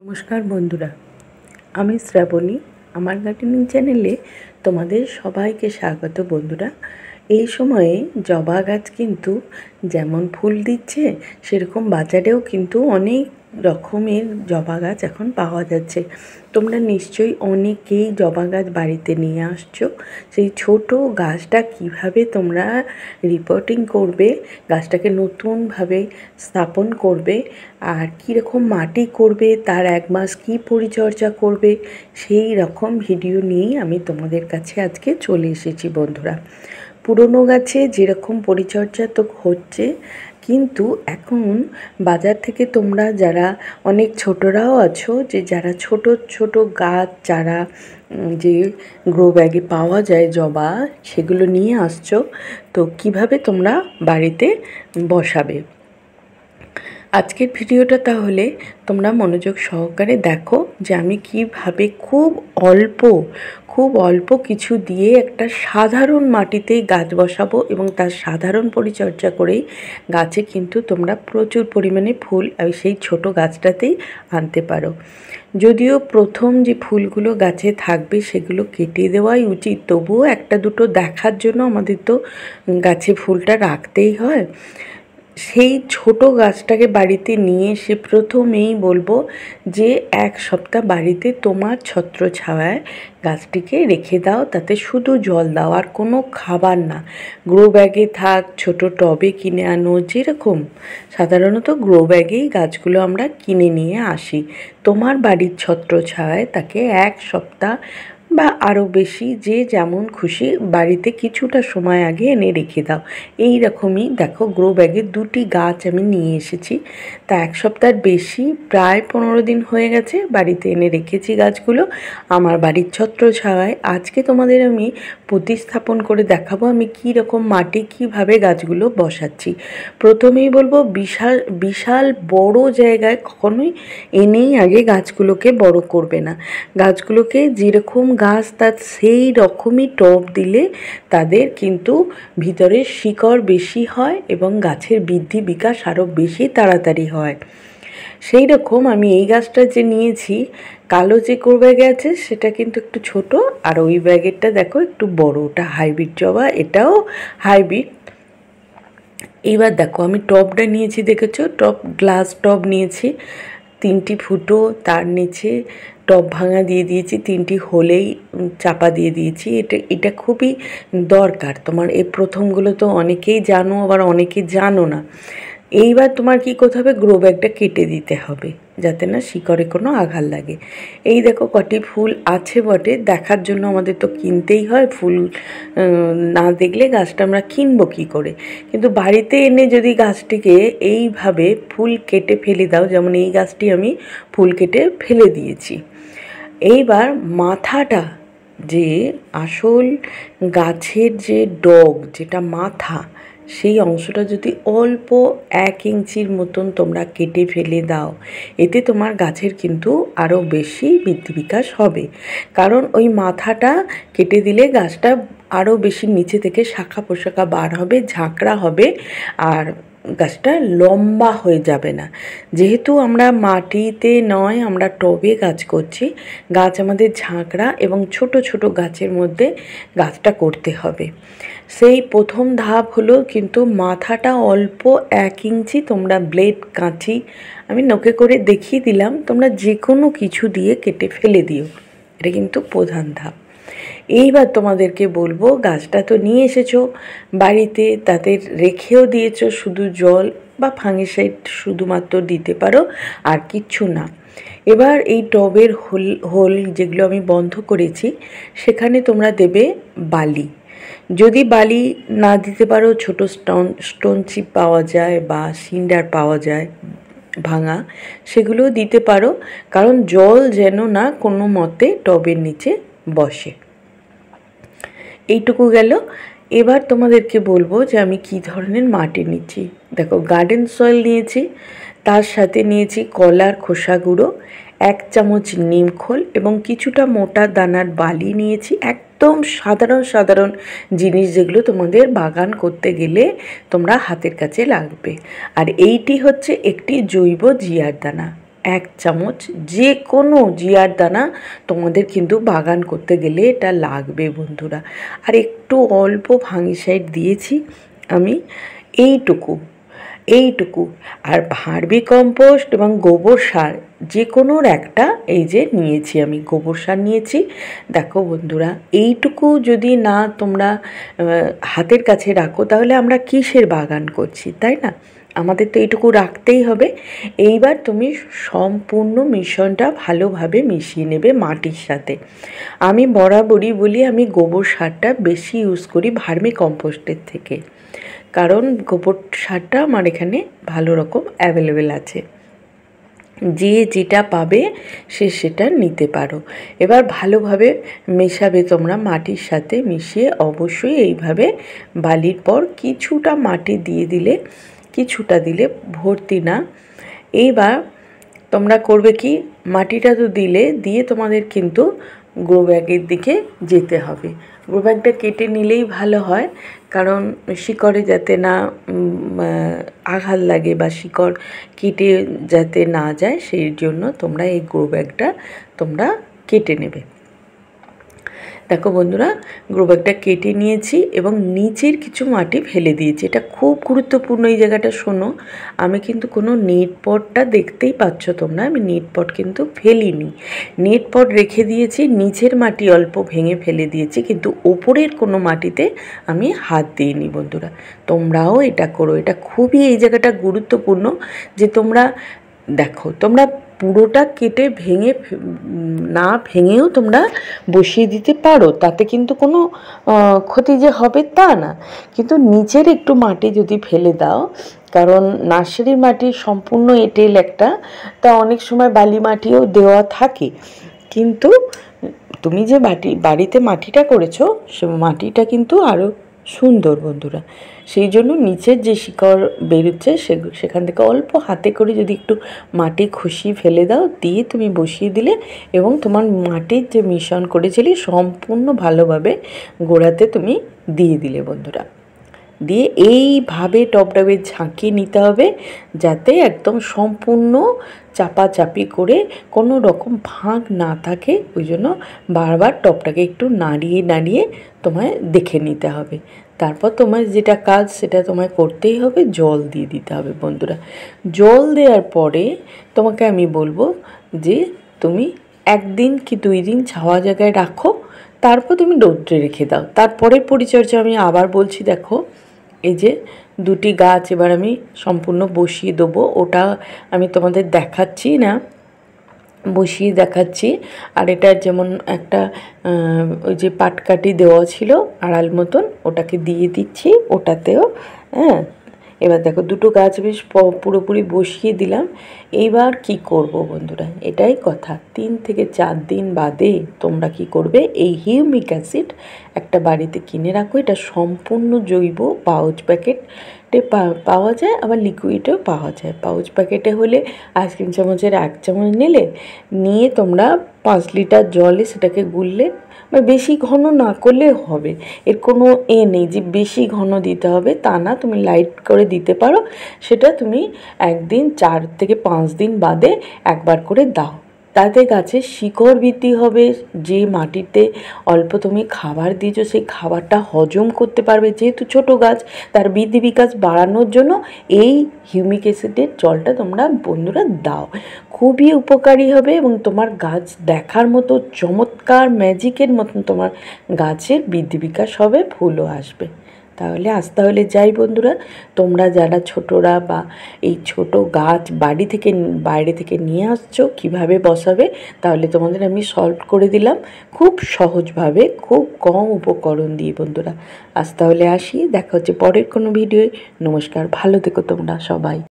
নমস্কার বন্ধুরা, আমি শ্রাবণী। আমার গার্ডেনিং চ্যানেলে তোমাদের সবাইকে স্বাগত। বন্ধুরা, এই সময়ে জবা গাছ কিন্তু যেমন ফুল দিচ্ছে, সেরকম বাজারেও কিন্তু অনেক রকমের জবা গাছ এখন পাওয়া যাচ্ছে। তোমরা নিশ্চয়ই অনেকেই জবা গাছ বাড়িতে নিয়ে আসছো। সেই ছোট গাছটা কিভাবে তোমরা রিপোর্টিং করবে, গাছটাকে নতুনভাবে স্থাপন করবে, আর কীরকম মাটি করবে, তার 1 মাস কী পরিচর্যা করবে, সেই রকম ভিডিও নিয়েই আমি তোমাদের কাছে আজকে চলে এসেছি। বন্ধুরা, পুরনো গাছে যেরকম পরিচর্যা তো হচ্ছে, কিন্তু এখন বাজার থেকে তোমরা যারা অনেক ছোটরাও আছো, যে যারা ছোট ছোট গাছ চারা যে গ্রো ব্যাগে পাওয়া যায় জবা, সেগুলো নিয়ে আসছো। তো কিভাবে তোমরা বাড়িতে বসাবে, আজকের ভিডিওটা তাহলে তোমরা মনোযোগ সহকারে দেখো যে আমি কিভাবে খুব অল্প কিছু দিয়ে একটা সাধারণ মাটিতেই গাছ বসাবো, এবং তার সাধারণ পরিচর্যা করেই গাছে কিন্তু তোমরা প্রচুর পরিমাণে ফুল সেই ছোট গাছটাতেই আনতে পারো। যদিও প্রথম যে ফুলগুলো গাছে থাকবে সেগুলো কেটে দেওয়াই উচিত, তবুও একটা দুটো দেখার জন্য আমাদের তো গাছে ফুলটা রাখতেই হয়। সেই ছোট গাছটাকে বাড়িতে নিয়ে এসে প্রথমেই বলবো যে 1 সপ্তাহ বাড়িতে তোমার ছত্রছায়ায় গাছটিকে রেখে দাও, তাতে শুধু জল দাও, আর কোনো খাবার না। গ্রো ব্যাগে থাক, ছোট টবে কিনে আনো, যেরকম সাধারণত গ্রো ব্যাগেই গাছগুলো আমরা কিনে নিয়ে আসি। তোমার বাড়ির ছত্রছায়ায় তাকে 1 সপ্তাহ বা আরও বেশি, যে যেমন খুশি বাড়িতে কিছুটা সময় আগে এনে রেখে দাও। এই রকমই দেখো, গ্রো ব্যাগে 2টি গাছ আমি নিয়ে এসেছি। তা 1 সপ্তাহের বেশি, প্রায় 15 দিন হয়ে গেছে বাড়িতে এনে রেখেছি গাছগুলো আমার বাড়ির ছত্রছায়ায়। আজকে তোমাদের আমি প্রতিস্থাপন করে দেখাবো আমি কী রকম মাটি কীভাবে গাছগুলো বসাচ্ছি। প্রথমেই বলবো, বিশাল বড় জায়গায় কখনোই এনেই আগে গাছগুলোকে বড় করবে না। গাছগুলোকে যেরকম গাছ তার সেই রকমই টব দিলে তাদের কিন্তু ভিতরে শিকড় বেশি হয় এবং গাছের বৃদ্ধি বিকাশ আরও বেশি তাড়াতাড়ি হয়। সেই রকম আমি এই গাছটা যে নিয়েছি, কালো যে গ্রো ব্যাগে আছে সেটা কিন্তু একটু ছোট, আর ওই ব্যাগেরটা দেখো একটু বড়, ওটা হাইব্রিড জবা, এটাও হাইব্রিড। এইবার দেখো আমি টবটা নিয়েছি, দেখেছো, গ্লাস টব নিয়েছি, 3টি ফুটো, তার নিচে টব ভাঙা দিয়ে দিয়েছি, 3টি হোলেই চাপা দিয়ে দিয়েছি। এটা খুবই দরকার তোমার। এই প্রথমগুলো তো অনেকেই জানো, আবার অনেকে জানো না। এইবার তোমার কি করতে হবে, গ্রো ব্যাগটা কেটে দিতে হবে যাতে না শিকড়ে কোনো আঘাত লাগে। এই দেখো কটি ফুল আছে বটে, দেখার জন্য আমাদের তো কিনতেই হয়। ফুল না দেখলে গাছটা আমরা কিনবো কী করে? কিন্তু বাড়িতে এনে যদি গাছটিকে এইভাবে ফুল কেটে ফেলে দাও, যেমন এই গাছটি আমি ফুল কেটে ফেলে দিয়েছি। এইবার মাথাটা, যে আসল গাছের যে ডগ, যেটা মাথা, সেই অংশটা যদি অল্প 1 ইঞ্চির মতন তোমরা কেটে ফেলে দাও, এতে তোমার গাছের কিন্তু আরও বেশি বৃদ্ধি বিকাশ হবে। কারণ ওই মাথাটা কেটে দিলে গাছটা আরও বেশি নিচে থেকে শাখা প্রশাখা বার হবে, ঝাঁকড়া হবে, আর গাছটা লম্বা হয়ে যাবে না। যেহেতু আমরা মাটিতে নয়, আমরা টবে গাছ করছি, গাছ আমাদের ঝাঁকড়া এবং ছোট ছোট গাছের মধ্যে গাছটা করতে হবে। সেই প্রথম ধাপ হলো কিন্তু মাথাটা অল্প 1 ইঞ্চি তোমরা ব্লেড, কাঁচি, আমি নখে করে দেখিয়ে দিলাম, তোমরা যে কোনো কিছু দিয়ে কেটে ফেলে দিও। এটা কিন্তু প্রধান ধাপ। এইবার তোমাদেরকে বলবো, গাছটা তো নিয়ে এসেছো বাড়িতে, তাতে রেখেও দিয়েছো, শুধু জল বা ফাঙ্গিসাইড শুধুমাত্র দিতে পারো, আর কিচ্ছু না। এবার এই টবের হোল যেগুলো আমি বন্ধ করেছি, সেখানে তোমরা দেবে বালি। যদি বালি না দিতে পারো, ছোট স্টোন চিপ পাওয়া যায় বা সিন্ডার পাওয়া যায় ভাঙা, সেগুলোও দিতে পারো, কারণ জল যেন না কোনো মতে টবের নিচে বসে। এইটুকু গেল। এবার তোমাদেরকে বলবো যে আমি কি ধরনের মাটি নিচ্ছি। দেখো, গার্ডেন সয়েল নিয়েছি, তার সাথে নিয়েছি কলার খোসা গুঁড়ো, 1 চামচ নিমখোল এবং কিছুটা মোটা দানার বালি নিয়েছি। একদম সাধারণ জিনিস, যেগুলো তোমাদের বাগান করতে গেলে তোমরা হাতের কাছে লাগবে। আর এইটি হচ্ছে একটি জৈব জিয়ার দানা, 1 চামচ যে কোনো জিয়ার দানা তোমাদের কিন্তু বাগান করতে গেলে এটা লাগবে বন্ধুরা। আর একটু অল্প ফাঙ্গিসাইড দিয়েছি আমি, এইটুকু। আর ভার্মি কম্পোস্ট এবং গোবর সার যে কোনোর একটা এই যে নিয়েছি, আমি গোবর সার নিয়েছি। দেখো বন্ধুরা, এইটুকু যদি না তোমরা হাতের কাছে রাখো তাহলে আমরা কিসের বাগান করছি, তাই না? আমাদের তো এইটুকু রাখতেই হবে। এইবার তুমি সম্পূর্ণ মিশ্রণটা ভালোভাবে মিশিয়ে নেবে মাটির সাথে। আমি বরাবরই বলি আমি গোবর সারটা বেশি ইউজ করি ভার্মি কম্পোস্টের থেকে, কারণ গোবর সারটা আমার এখানে ভালো রকম অ্যাভেলেবেল আছে। যে যেটা পাবে সে সেটা নিতে পারো। এবার ভালোভাবে মেশাবে তোমরা মাটির সাথে মিশিয়ে। অবশ্যই এইভাবে বালির পর কিছুটা মাটি কিছুটা দিলে ভর্তি না। এইবার তোমরা করবে কি, মাটিটা তো দিয়ে তোমাদের কিন্তু গ্রো ব্যাগের দিকে যেতে হবে। গ্রো ব্যাগটা কেটে নিলেই ভালো হয়, কারণ শিকড়ে যাতে না আঘাত লাগে বা শিকড় কেটে যাতে না যায়, সেই জন্য তোমরা এই গ্রো ব্যাগটা তোমরা কেটে নেবে। দেখো বন্ধুরা, গ্রো ব্যাগটা কেটে নিয়েছি এবং নিচের কিছু মাটি ফেলে দিয়েছি। এটা খুব গুরুত্বপূর্ণ এই জায়গাটা, শোনো। আমি কিন্তু কোনো নেট পটটা দেখতেই পাচ্ছ তোমরা, আমি নেট পট কিন্তু ফেলিনি। নেট পট রেখে দিয়েছি, নিচের মাটি অল্প ভেঙে ফেলে দিয়েছি, কিন্তু ওপরের কোনো মাটিতে আমি হাত দিইনি বন্ধুরা। তোমরাও এটা করো, এটা খুবই এই জায়গাটা গুরুত্বপূর্ণ যে তোমরা দেখো, তোমরা পুরোটা কেটে না ভেঙেও তোমরা বসিয়ে দিতে পারো, তাতে কিন্তু কোনো ক্ষতি যে হবে তা না। কিন্তু নিচের একটু মাটি যদি ফেলে দাও, কারণ নার্সারির মাটি সম্পূর্ণ এঁটেল একটা, তা অনেক সময় বালি মাটিও দেওয়া থাকে, কিন্তু তুমি যে বাড়িতে মাটিটা করেছো সে মাটিটা কিন্তু আরও সুন্দর বন্ধুরা। সেই জন্য নিচের যে শিকড় বেরোচ্ছে সেখান থেকে অল্প হাতে করে যদি একটু মাটি খসিয়ে ফেলে দাও, দিয়ে তুমি বসিয়ে দিলে এবং তোমার মাটির যে মিশ্রণ করেছিলে সম্পূর্ণ ভালোভাবে গোড়াতে তুমি দিয়ে দিলে বন্ধুরা। দিয়ে এইভাবে টবটাবে ঝাঁকিয়ে নিতে হবে, যাতে একদম সম্পূর্ণ চাপাচাপি করে কোনো রকম ভাঁজ না থাকে। ওই জন্য বারবার টবটাকে একটু নাড়িয়ে তোমায় দেখে নিতে হবে। তারপর তোমার যেটা কাজ সেটা তোমায় করতেই হবে, জল দিয়ে দিতে হবে বন্ধুরা। জল দেওয়ার পরে তোমাকে আমি বলবো যে তুমি 1 দিন কি 2 দিন ছাওয়া জায়গায় রাখো, তারপর তুমি রৌদ্রে রেখে দাও। তারপরের পরিচর্যা আমি আবার বলছি। দেখো, এই যে 2টি গাছ এবার আমি সম্পূর্ণ বসিয়ে দেবো, ওটা আমি তোমাদের দেখাচ্ছি না, বসিয়ে দেখাচ্ছি। আর এটা যেমন একটা ওই যে পাটকাঠি দেওয়া ছিল আড়াল মতন, ওটাকে দিয়ে দিচ্ছি ওটাতেও। হ্যাঁ, এবার দেখো 2টো গাছ বেশ পুরোপুরি বসিয়ে দিলাম। এইবার কি করব বন্ধুরা, এটাই কথা। 3 থেকে 4 দিন বাদে তোমরা কি করবে, এই হিউমিক অ্যাসিড একটা বাড়িতে কিনে রাখো। এটা সম্পূর্ণ জৈব, পাউচ প্যাকেটে পাওয়া যায়, আবার লিকুইডেও পাওয়া যায়। পাউচ প্যাকেটে হলে আইসক্রিম চামচের 1 চামচ নিয়ে তোমরা 5 লিটার জলে সেটাকে গুললে, বা বেশি ঘন না করলে হবে। এর কোনো নেই যে বেশি ঘন দিতে হবে, তা না, তুমি লাইট করে দিতে পারো। সেটা তুমি 1 দিন 4 থেকে 5 দিন বাদে একবার করে দাও। তাতে গাছের শিকড় বৃদ্ধি হবে। যে মাটিতে অল্প তুমি খাবার দিয়েছো সেই খাবারটা হজম করতে পারবে, যেহেতু ছোট গাছ, তার বৃদ্ধি বিকাশ বাড়ানোর জন্য এই হিউমিক অ্যাসিডের জলটা তোমরা বন্ধুরা দাও। খুবই উপকারী হবে এবং তোমার গাছ দেখার মতো চমৎকার ম্যাজিকের মতন তোমার গাছের বৃদ্ধি বিকাশ হবে, ফুলও আসবে। তাহলে যাই বন্ধুরা, তোমরা যারা ছোটরা বা এই ছোট গাছ বাইরে থেকে নিয়ে আসছো কিভাবে বসাবে, তাহলে তোমাদের আমি সলভ করে দিলাম খুব সহজভাবে, খুব কম উপকরণ দিয়ে বন্ধুরা। তাহলে আসি, দেখা হচ্ছে পরের কোনো ভিডিওয়। নমস্কার, ভালো থেকো তোমরা সবাই।